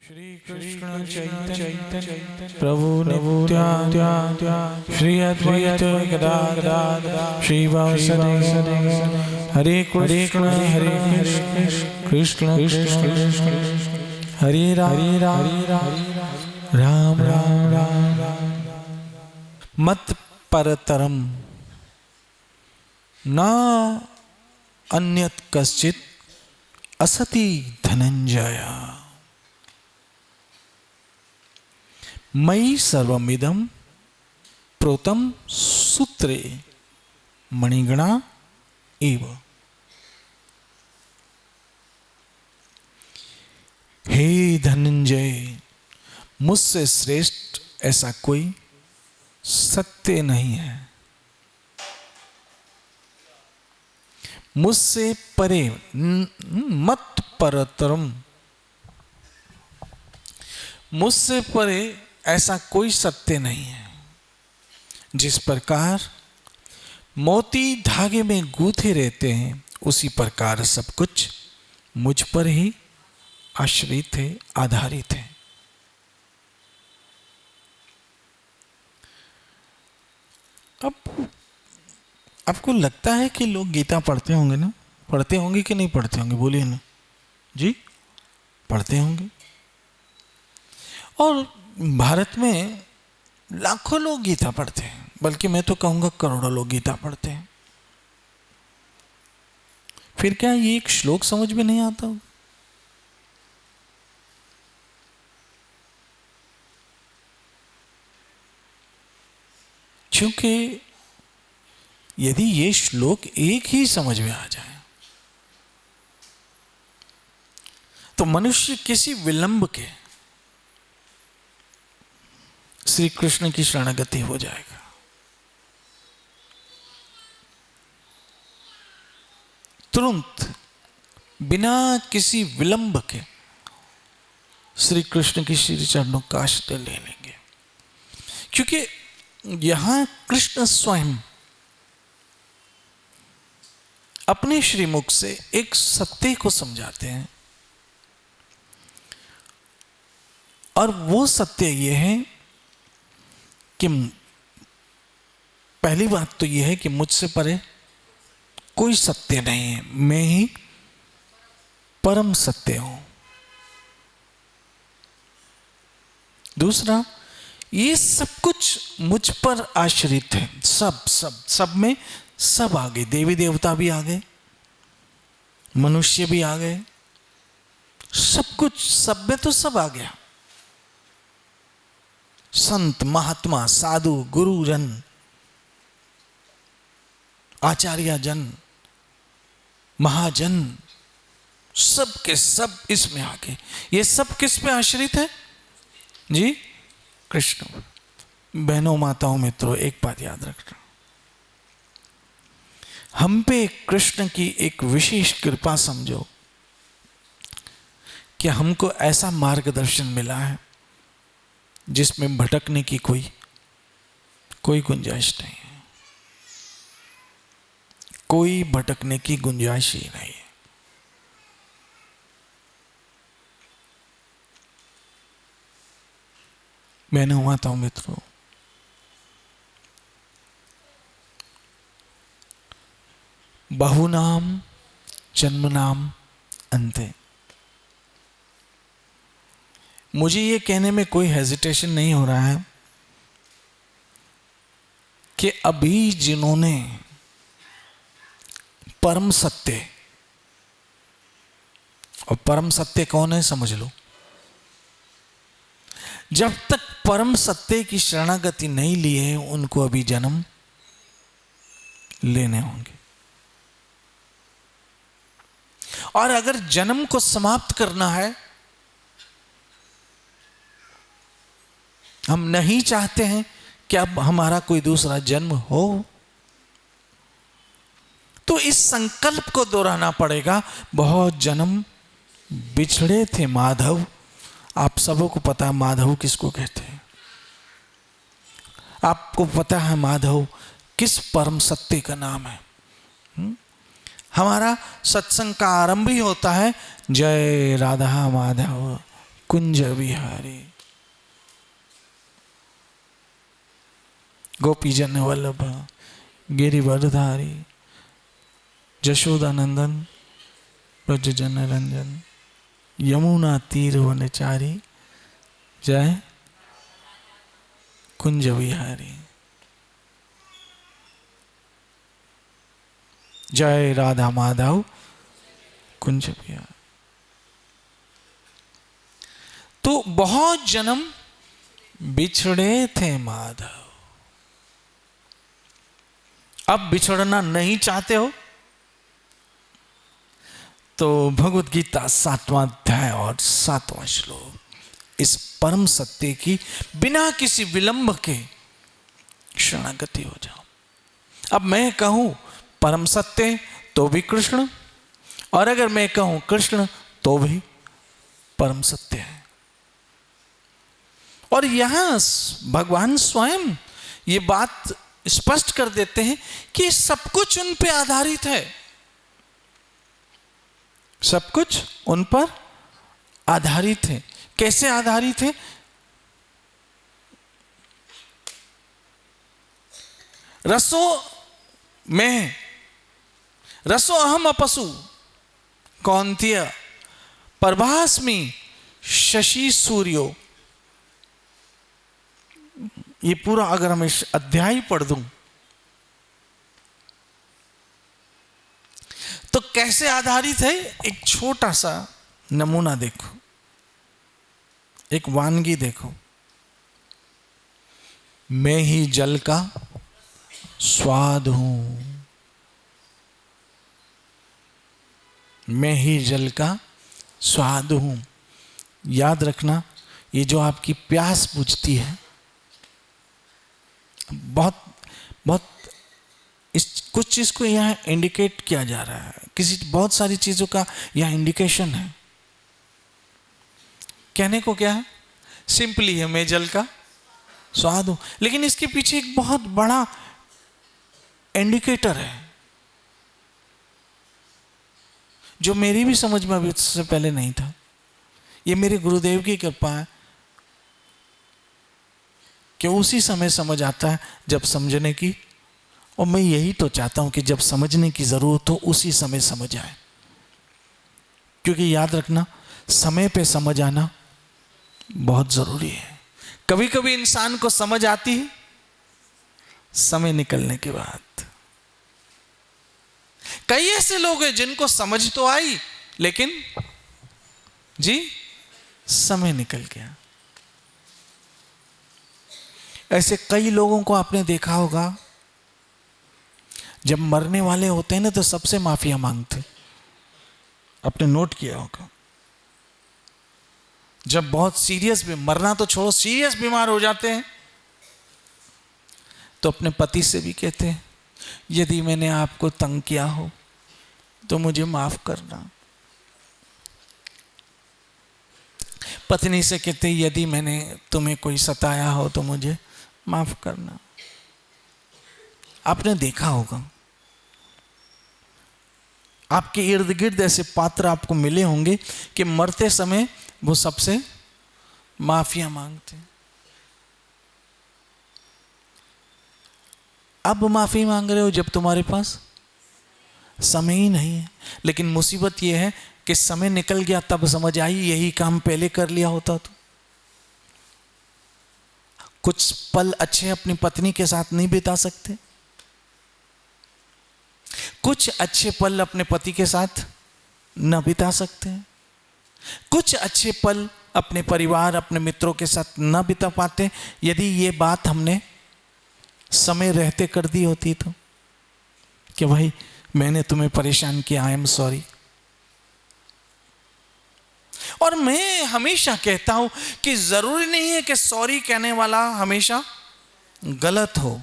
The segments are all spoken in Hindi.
श्री कृष्ण चैतन्य प्रभु नित्यानंद श्री अद्वैत गदाधर श्रीवासुदेव हरे कृष्ण कृष्ण कृष्ण हरे राम राम मत परतरम न अन्यत कश्चित असति धनंजय मयि सर्वमिदं प्रोतम सूत्रे मणिगणा एव। हे धनंजय, मुझसे श्रेष्ठ ऐसा कोई सत्य नहीं है। मुझसे परे मत परतरम, मुझसे परे ऐसा कोई सत्य नहीं है। जिस प्रकार मोती धागे में गूंथे रहते हैं, उसी प्रकार सब कुछ मुझ पर ही आश्रित है, आधारित है। अब आपको लगता है कि लोग गीता पढ़ते होंगे ना? पढ़ते होंगे कि नहीं पढ़ते होंगे? बोलिए ना जी। पढ़ते होंगे। और भारत में लाखों लोग गीता पढ़ते हैं, बल्कि मैं तो कहूंगा करोड़ों लोग गीता पढ़ते हैं। फिर क्या ये एक श्लोक समझ में नहीं आता? क्योंकि यदि ये श्लोक एक ही समझ में आ जाए तो मनुष्य किसी विलंब के श्री कृष्ण की शरणागति हो जाएगा। तुरंत बिना किसी विलंब के श्री कृष्ण की श्री चरणों का आश्रय ले लेंगे, क्योंकि यहां कृष्ण स्वयं अपने श्रीमुख से एक सत्य को समझाते हैं, और वो सत्य ये है कि पहली बात तो यह है कि मुझसे परे कोई सत्य नहीं है, मैं ही परम सत्य हूं। दूसरा, ये सब कुछ मुझ पर आश्रित है। सब में सब आ गए, देवी देवता भी आ गए, मनुष्य भी आ गए, सब कुछ सब में तो सब आ गया। संत महात्मा साधु गुरुजन आचार्य जन महाजन सब के सब इसमें आ गए। ये सब किस पे आश्रित है जी? कृष्ण। बहनों माताओं मित्रों, एक बात याद रखना, हम पे कृष्ण की एक विशेष कृपा समझो कि हमको ऐसा मार्गदर्शन मिला है जिसमें भटकने की कोई गुंजाइश नहीं है। कोई भटकने की गुंजाइश ही नहीं है। मैंने हुआ था मित्रों, बहुनाम जन्मनाम अन्ते। मुझे ये कहने में कोई हेजिटेशन नहीं हो रहा है कि अभी जिन्होंने परम सत्य, और परम सत्य कौन है समझ लो, जब तक परम सत्य की शरणागति नहीं ली है उनको अभी जन्म लेने होंगे। और अगर जन्म को समाप्त करना है, हम नहीं चाहते हैं कि अब हमारा कोई दूसरा जन्म हो, तो इस संकल्प को दोहराना पड़ेगा। बहुत जन्म बिछड़े थे माधव। आप सबों को पता है माधव किसको कहते हैं? आपको पता है माधव किस परम सत्य का नाम है? हमारा सत्संग का आरंभ ही होता है जय राधा माधव कुंज विहारी। गोपीजन वल्लभ गिरिवरधारी, जशोदा नंदन ब्रज जन रंजन, यमुना तीर वनचारी, जय कुंज विहारी। जय राधा माधव कुंज विहारी। तो बहुत जन्म बिछड़े थे माधव, अब बिछड़ना नहीं चाहते हो तो भगवत गीता 7वां अध्याय और 7वां श्लोक, इस परम सत्य की बिना किसी विलंब के शरणागति हो जाओ। अब मैं कहूं परम सत्य तो भी कृष्ण, और अगर मैं कहूं कृष्ण तो भी परम सत्य है। और यहां भगवान स्वयं ये बात स्पष्ट कर देते हैं कि सब कुछ उन पे आधारित है, सब कुछ उन पर आधारित है। कैसे आधारित है? रसो में रसो अहम अपसु कौन्त्य प्रभास्मि शशि सूर्यो। ये पूरा अगर हम इस अध्याय पढ़ दूं तो कैसे आधारित है, एक छोटा सा नमूना देखो, एक वानगी देखो। मैं ही जल का स्वाद हूं, मैं ही जल का स्वाद हूं। याद रखना, ये जो आपकी प्यास बुझती है, बहुत बहुत इस कुछ चीज को यहां इंडिकेट किया जा रहा है, किसी बहुत सारी चीजों का यहां इंडिकेशन है। कहने को क्या है? सिंपली है मैं जल का स्वाद हूं, लेकिन इसके पीछे एक बहुत बड़ा इंडिकेटर है जो मेरी भी समझ में अभी इससे पहले नहीं था। ये मेरे गुरुदेव की कृपा है कि उसी समय समझ आता है जब समझने की, और मैं यही तो चाहता हूं कि जब समझने की जरूरत हो उसी समय समझ आए। क्योंकि याद रखना, समय पे समझ आना बहुत जरूरी है। कभी कभी इंसान को समझ आती है समय निकलने के बाद। कई ऐसे लोग हैं जिनको समझ तो आई लेकिन जी समय निकल गया। ऐसे कई लोगों को आपने देखा होगा, जब मरने वाले होते हैं ना तो सबसे माफिया मांगते, आपने नोट किया होगा। जब बहुत सीरियस भी, मरना तो छोड़ो, सीरियस बीमार हो जाते हैं तो अपने पति से भी कहते हैं यदि मैंने आपको तंग किया हो तो मुझे माफ करना। पत्नी से कहते यदि मैंने तुम्हें कोई सताया हो तो मुझे माफ करना। आपने देखा होगा, आपके इर्द गिर्द ऐसे पात्र आपको मिले होंगे कि मरते समय वो सबसे माफिया मांगते हैं। अब माफी मांग रहे हो जब तुम्हारे पास समय ही नहीं है। लेकिन मुसीबत यह है कि समय निकल गया तब समझ आई यही काम पहले कर लिया होता तो। कुछ पल अच्छे अपनी पत्नी के साथ नहीं बिता सकते, कुछ अच्छे पल अपने पति के साथ न बिता सकते हैं, कुछ अच्छे पल अपने परिवार अपने मित्रों के साथ न बिता पाते। यदि ये बात हमने समय रहते कर दी होती तो कि भाई मैंने तुम्हें परेशान किया, आई एम सॉरी। और मैं हमेशा कहता हूं कि जरूरी नहीं है कि सॉरी कहने वाला हमेशा गलत हो,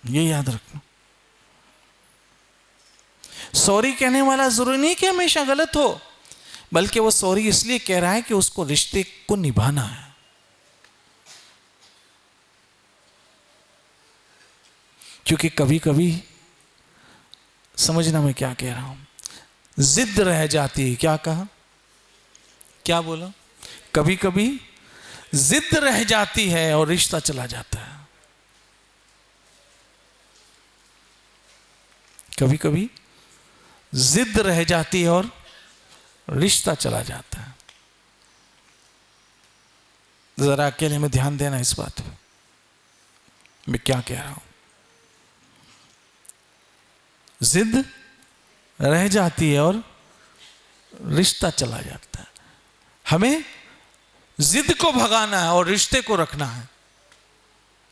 ये याद रखना। सॉरी कहने वाला जरूरी नहीं कि हमेशा गलत हो, बल्कि वो सॉरी इसलिए कह रहा है कि उसको रिश्ते को निभाना है। क्योंकि कभी कभी, समझना मैं क्या कह रहा हूं, जिद रह जाती है। क्या कहा? क्या बोला? कभी कभी जिद रह जाती है और रिश्ता चला जाता है। कभी कभी जिद रह जाती है और रिश्ता चला जाता है। जरा अकेले में ध्यान देना इस बात पे, मैं क्या कह रहा हूं। जिद रह जाती है और रिश्ता चला जाता है। हमें जिद को भगाना है और रिश्ते को रखना है,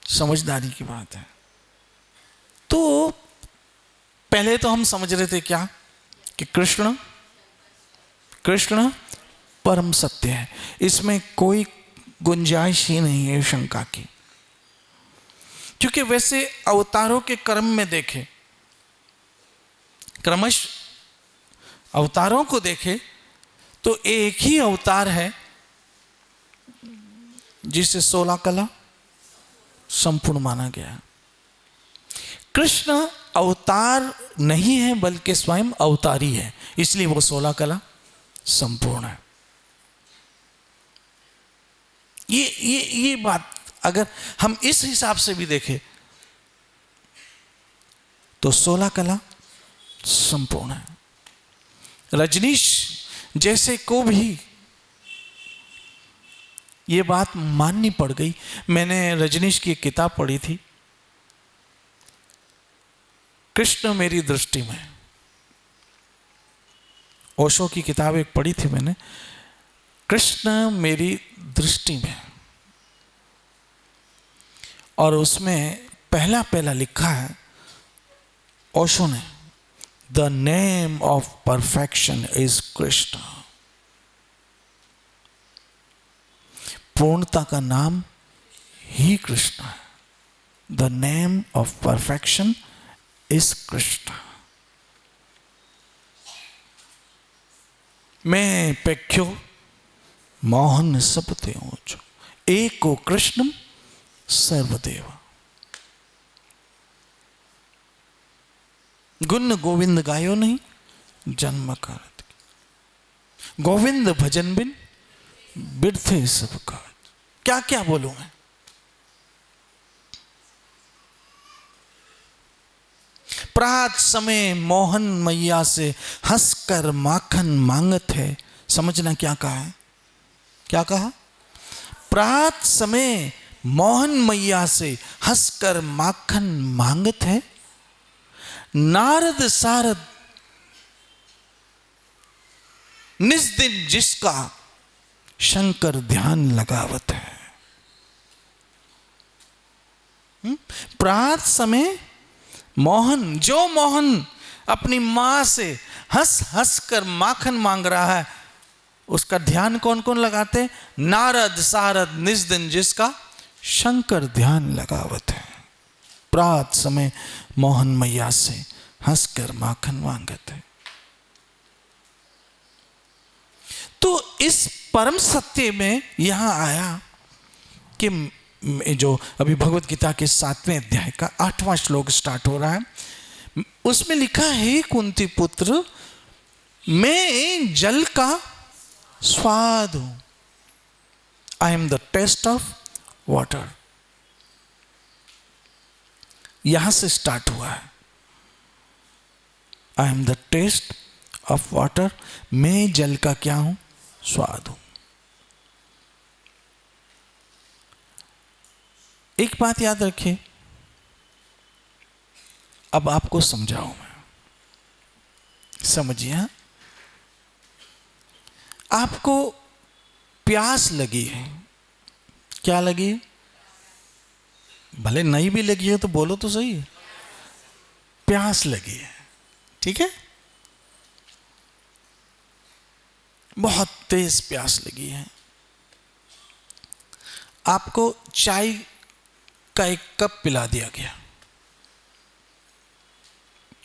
समझदारी की बात है। तो पहले तो हम समझ रहे थे क्या कि कृष्ण परम सत्य है, इसमें कोई गुंजाइश ही नहीं है शंका की। क्योंकि वैसे अवतारों के क्रम में देखें, क्रमश अवतारों को देखें तो एक ही अवतार है जिसे 16 कला संपूर्ण माना गया। कृष्ण अवतार नहीं है बल्कि स्वयं अवतारी है, इसलिए वो 16 कला संपूर्ण है। ये बात अगर हम इस हिसाब से भी देखें तो 16 कला संपूर्ण है। रजनीश जैसे को भी ये बात माननी पड़ गई। मैंने रजनीश की एक किताब पढ़ी थी, कृष्ण मेरी दृष्टि में। ओशो की किताब एक पढ़ी थी मैंने, कृष्ण मेरी दृष्टि में, और उसमें पहला लिखा है ओशो ने, the name of perfection is Krishna. पूर्णता का नाम ही कृष्ण है। The name of perfection is Krishna. मैं पेख्यो मोहन सब त्यों, एको कृष्णम सर्वदेव। गुण गोविंद गायो नहीं जन्म करत, गोविंद भजन बिन बिरथे सब काज। क्या क्या बोलूं मैं। प्रात समय मोहन मैया से हंसकर माखन मांगत है। समझना क्या कहा है, क्या कहा? प्रात समय मोहन मैया से हंसकर माखन मांगत है, नारद सारद निज दिन जिसका शंकर ध्यान लगावत है। प्रात समय मोहन, जो मोहन अपनी मां से हंस हंस कर माखन मांग रहा है, उसका ध्यान कौन कौन लगाते? नारद सारद निज दिन जिसका शंकर ध्यान लगावत है। प्रात समय मोहन मैया से हंसकर माखन मांगत है। तो इस परम सत्य में यहां आया कि जो अभी भगवत गीता के 7वें अध्याय का 8वां श्लोक स्टार्ट हो रहा है, उसमें लिखा है कुंती पुत्र, मैं जल का स्वाद हूं। I am the taste of water. यहां से स्टार्ट हुआ है। I am the taste of water, मैं जल का क्या हूं? स्वाद हूं। एक बात याद रखिए, अब आपको समझाऊं मैं, समझिए। आपको प्यास लगी है, क्या लगी है? भले नहीं भी लगी है तो बोलो तो सही है। प्यास लगी है, ठीक है? बहुत तेज प्यास लगी है। आपको चाय का एक कप पिला दिया गया,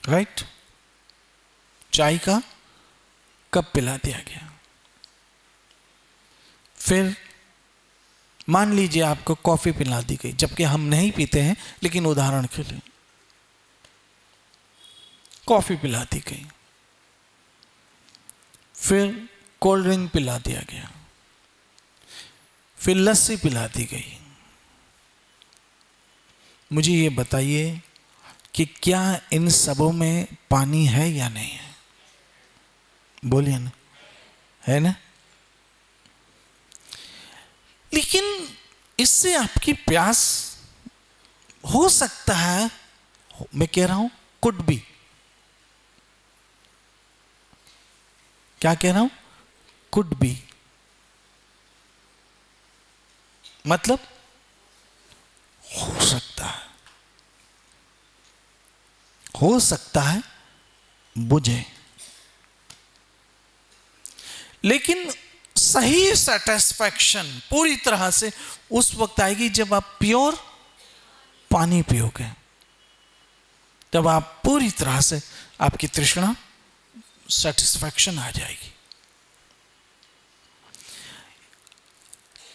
राइट? चाय का कप पिला दिया गया। फिर मान लीजिए आपको कॉफी पिला दी गई, जबकि हम नहीं पीते हैं, लेकिन उदाहरण के लिए कॉफी पिला दी गई। फिर कोल्ड ड्रिंक पिला दिया गया। फिर लस्सी पिला दी गई। मुझे ये बताइए कि क्या इन सबों में पानी है या नहीं है? बोलिए ना, है ना? लेकिन इससे आपकी प्यास हो सकता है, मैं कह रहा हूं कुड बी, क्या कह रहा हूं? कुड बी, मतलब हो सकता है, हो सकता है बुझे। लेकिन सही सेटिस्फैक्शन पूरी तरह से उस वक्त आएगी जब आप प्योर पानी पियोगे, तब आप पूरी तरह से आपकी तृष्णा सेटिस्फैक्शन आ जाएगी।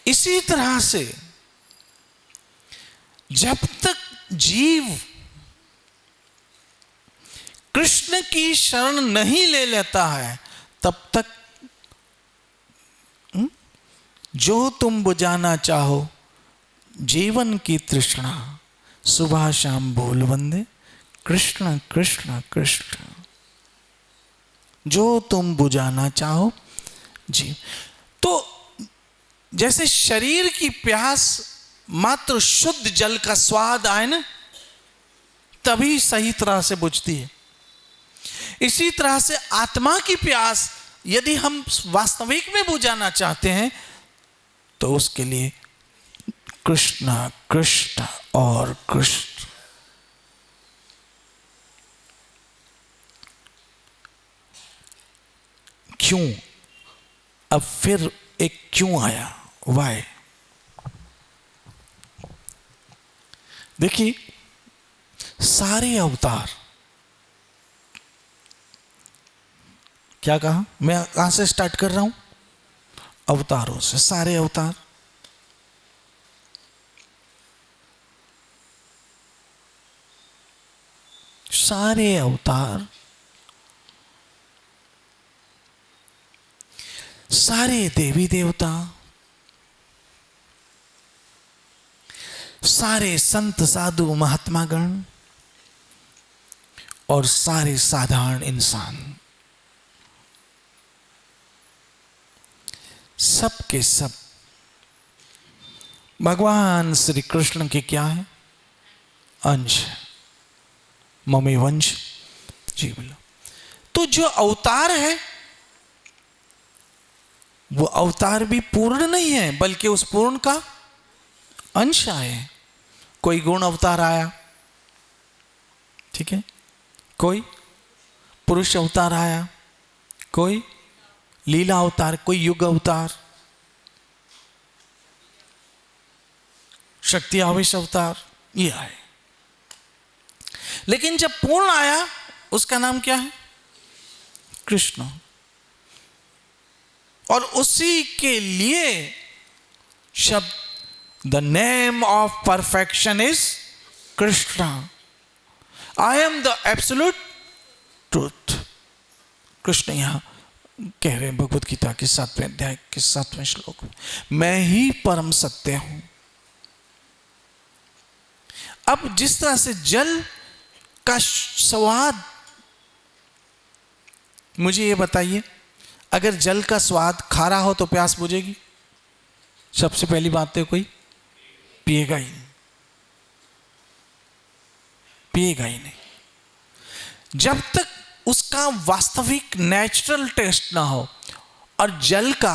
इसी तरह से जब तक जीव कृष्ण की शरण नहीं ले लेता है, तब तक जो तुम बुझाना चाहो जीवन की तृष्णा, सुबह शाम बोल वंदे कृष्ण कृष्ण कृष्ण, जो तुम बुझाना चाहो जी। तो जैसे शरीर की प्यास मात्र शुद्ध जल का स्वाद आए ना, तभी सही तरह से बुझती है। इसी तरह से आत्मा की प्यास यदि हम वास्तविक में बुझाना चाहते हैं, तो उसके लिए कृष्ण कृष्ण और कृष्ण। क्यों? अब फिर एक क्यों आया, वाई। देखिए, सारे अवतार, क्या कहा? मैं कहां से स्टार्ट कर रहा हूं? अवतारों से। सारे अवतार, सारे अवतार, सारे देवी देवता, सारे संत साधु महात्मागण और सारे साधारण इंसान, सब के सब भगवान श्री कृष्ण के क्या है? अंश, मम्मी वंश जी। बोलो तो जो अवतार है वो अवतार भी पूर्ण नहीं है, बल्कि उस पूर्ण का अंश आए। कोई गुण अवतार आया, ठीक है, कोई पुरुष अवतार आया, कोई लीला अवतार, कोई युग अवतार, शक्ति आवेश अवतार, ये आए। लेकिन जब पूर्ण आया, उसका नाम क्या है? कृष्ण। और उसी के लिए शब्द the name of perfection is Krishna. I am the absolute truth. Krishna यहां कह रहे हैं भगवत गीता के 7वें अध्याय के 7वें श्लोक में, मैं ही परम सत्य हूं। अब जिस तरह से जल का स्वाद, मुझे ये बताइए, अगर जल का स्वाद खारा हो तो प्यास बुझेगी? सबसे पहली बात तो कोई पिएगा ही नहीं, पिएगा ही नहीं जब तक उसका वास्तविक नेचुरल टेस्ट ना हो। और जल का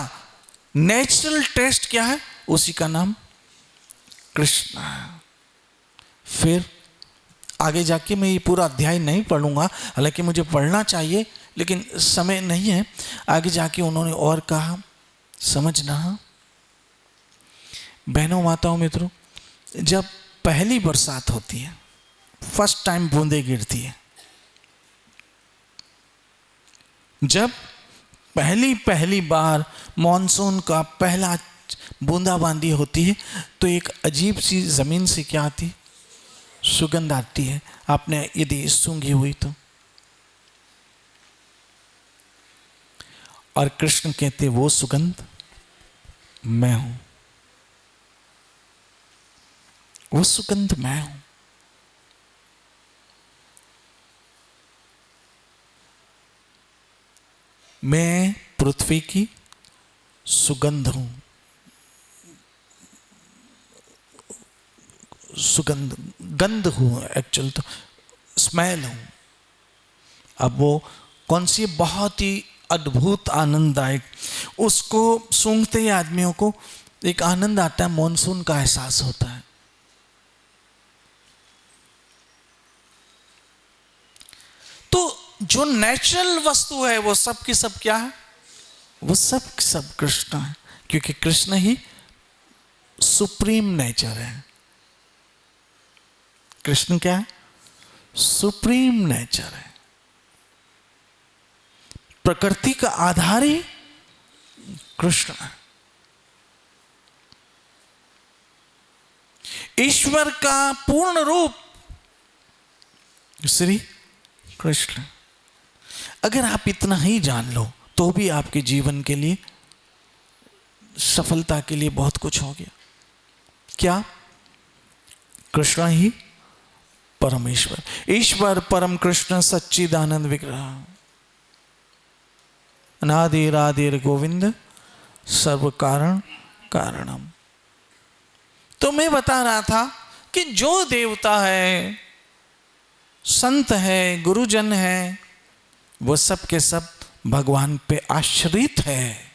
नेचुरल टेस्ट क्या है? उसी का नाम कृष्ण है। फिर आगे जाके मैं ये पूरा अध्याय नहीं पढ़ूंगा, हालांकि मुझे पढ़ना चाहिए, लेकिन समय नहीं है। आगे जाके उन्होंने और कहा, समझना बहनों माताओं मित्रों, जब पहली बरसात होती है, फर्स्ट टाइम बूंदे गिरती है, जब पहली बार मॉनसून का पहला बूंदाबांदी होती है, तो एक अजीब सी जमीन से क्या आती? सुगंध आती है। आपने यदि सूंघी हुई तो। और कृष्ण कहते वो सुगंध मैं हूं। वो सुगंध मैं हूं। मैं पृथ्वी की सुगंध हूं, सुगंध, गंध हूं, एक्चुअल तो स्मेल हूं। अब वो कौन सी, बहुत ही अद्भुत आनंददायक, उसको सूंघते ही आदमियों को एक आनंद आता है, मॉनसून का एहसास होता है। तो जो नेचुरल वस्तु है वो सब की सब क्या है, वो सब सब कृष्ण है, क्योंकि कृष्ण ही सुप्रीम नेचर है। कृष्ण क्या है, सुप्रीम नेचर है। प्रकृति का आधार ही कृष्ण है। ईश्वर का पूर्ण रूप श्री कृष्ण। अगर आप इतना ही जान लो तो भी आपके जीवन के लिए, सफलता के लिए बहुत कुछ हो गया। क्या? कृष्ण ही परमेश्वर, ईश्वर परम कृष्ण सच्चिदानंद विग्रह, अनादिर आदिर गोविंद सर्व कारण कारणम। तो मैं बता रहा था कि जो देवता है, संत है, गुरुजन है, वो सब के सब भगवान पे आश्रित है,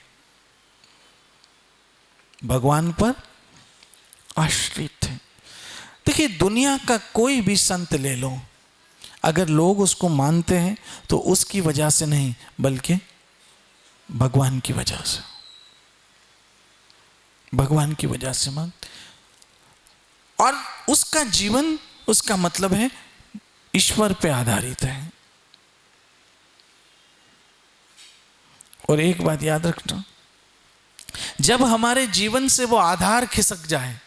भगवान पर आश्रित है। देखिए, दुनिया का कोई भी संत ले लो, अगर लोग उसको मानते हैं तो उसकी वजह से नहीं, बल्कि भगवान की वजह से, भगवान की वजह से मानते। और उसका जीवन, उसका मतलब है ईश्वर पे आधारित है। और एक बात याद रखना, जब हमारे जीवन से वो आधार खिसक जाए,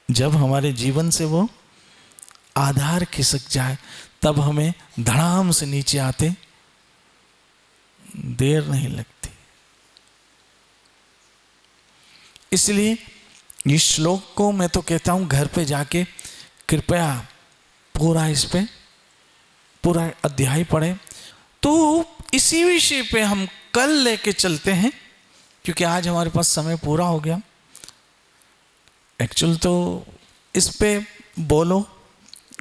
जब हमारे जीवन से वो आधार खिसक जाए, तब हमें धड़ाम से नीचे आते देर नहीं लगती। इसलिए इस श्लोक को मैं तो कहता हूं घर पे जाके कृपया पूरा, इस पे पूरा अध्याय पढ़े। तो इसी विषय पे हम कल लेके चलते हैं, क्योंकि आज हमारे पास समय पूरा हो गया। एक्चुअल तो इस पे बोलो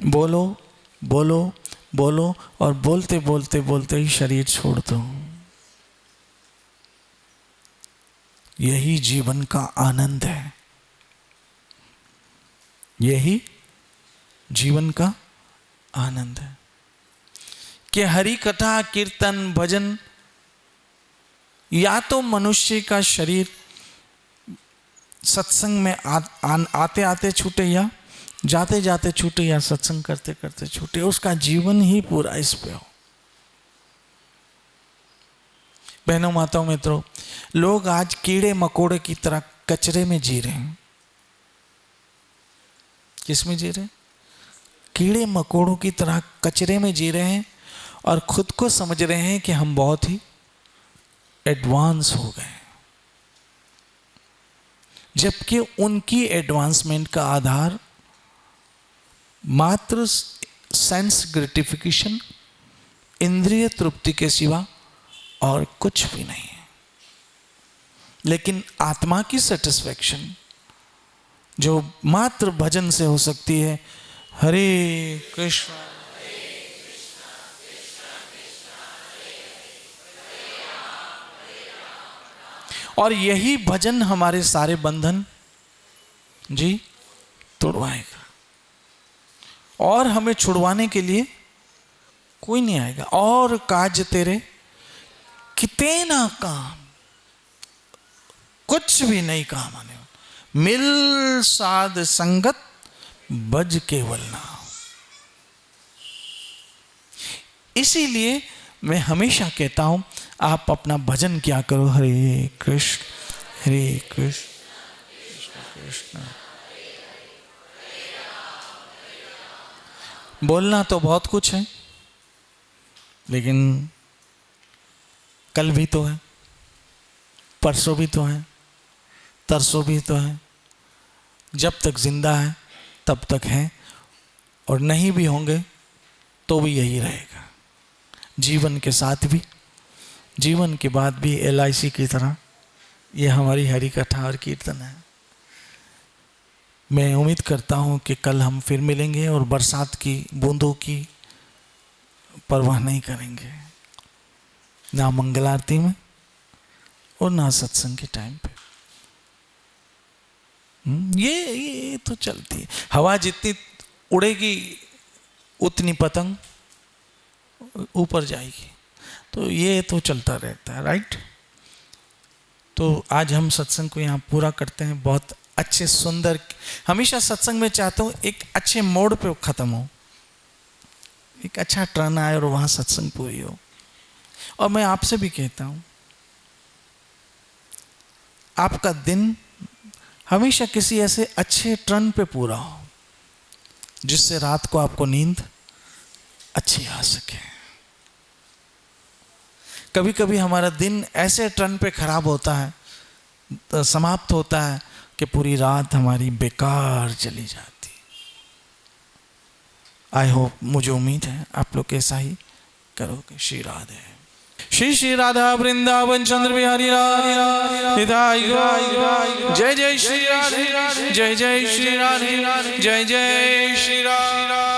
बोलो बोलो बोलो और बोलते बोलते बोलते ही शरीर छोड़ दो। यही जीवन का आनंद है, यही जीवन का आनंद है कि हरि कथा कीर्तन भजन, या तो मनुष्य का शरीर सत्संग में आते आते छूटे, या जाते जाते छूटे, या सत्संग करते करते छूटे, उसका जीवन ही पूरा इस पे हो। बहनों, माताओं, मित्रों, लोग आज कीड़े मकोड़े की तरह कचरे में जी रहे हैं। किस में जी रहे हैं? कीड़े मकोड़ों की तरह कचरे में जी रहे हैं और खुद को समझ रहे हैं कि हम बहुत ही एडवांस हो गए, जबकि उनकी एडवांसमेंट का आधार मात्र सेंस ग्रेटिफिकेशन, इंद्रिय तृप्ति के सिवा और कुछ भी नहीं है। लेकिन आत्मा की सेटिस्फैक्शन जो मात्र भजन से हो सकती है, हरे कृष्ण और यही भजन हमारे सारे बंधन जी तोड़वाएगा, और हमें छुड़वाने के लिए कोई नहीं आएगा। और काज तेरे किते ना काम, कुछ भी नहीं काम आने वाला। मिल साध संगत बज केवल नाम। इसीलिए मैं हमेशा कहता हूं, आप अपना भजन क्या करो, हरे कृष्ण कृष्ण कृष्ण। बोलना तो बहुत कुछ है, लेकिन कल भी तो है, परसों भी तो है, तरसों भी तो है, जब तक जिंदा है तब तक हैं, और नहीं भी होंगे तो भी यही रहेगा। जीवन के साथ भी, जीवन के बाद भी LIC की तरह ये हमारी हरि कथा और कीर्तन है। मैं उम्मीद करता हूँ कि कल हम फिर मिलेंगे और बरसात की बूंदों की परवाह नहीं करेंगे, ना मंगल आरती में और ना सत्संग के टाइम पे। ये तो चलती है। हवा जितनी उड़ेगी उतनी पतंग ऊपर जाएगी, तो ये तो चलता रहता है, राइट। तो आज हम सत्संग को यहाँ पूरा करते हैं। बहुत अच्छे सुंदर, हमेशा सत्संग में चाहता हूँ एक अच्छे मोड़ पे ख़त्म हो, एक अच्छा टर्न आए और वहाँ सत्संग पूरी हो। और मैं आपसे भी कहता हूँ, आपका दिन हमेशा किसी ऐसे अच्छे टर्न पे पूरा हो जिससे रात को आपको नींद अच्छी आ सके। कभी कभी हमारा दिन ऐसे टर्न पे खराब होता है, समाप्त होता है कि पूरी रात हमारी बेकार चली जाती। आई होप, मुझे उम्मीद है आप लोग ऐसा ही करोगे। श्री राधे। श्री श्री राधा वृंदावन चंद्र बिहारी राधे। जय जय श्री राधे, जय जय श्री राधे, जय जय श्री राधे।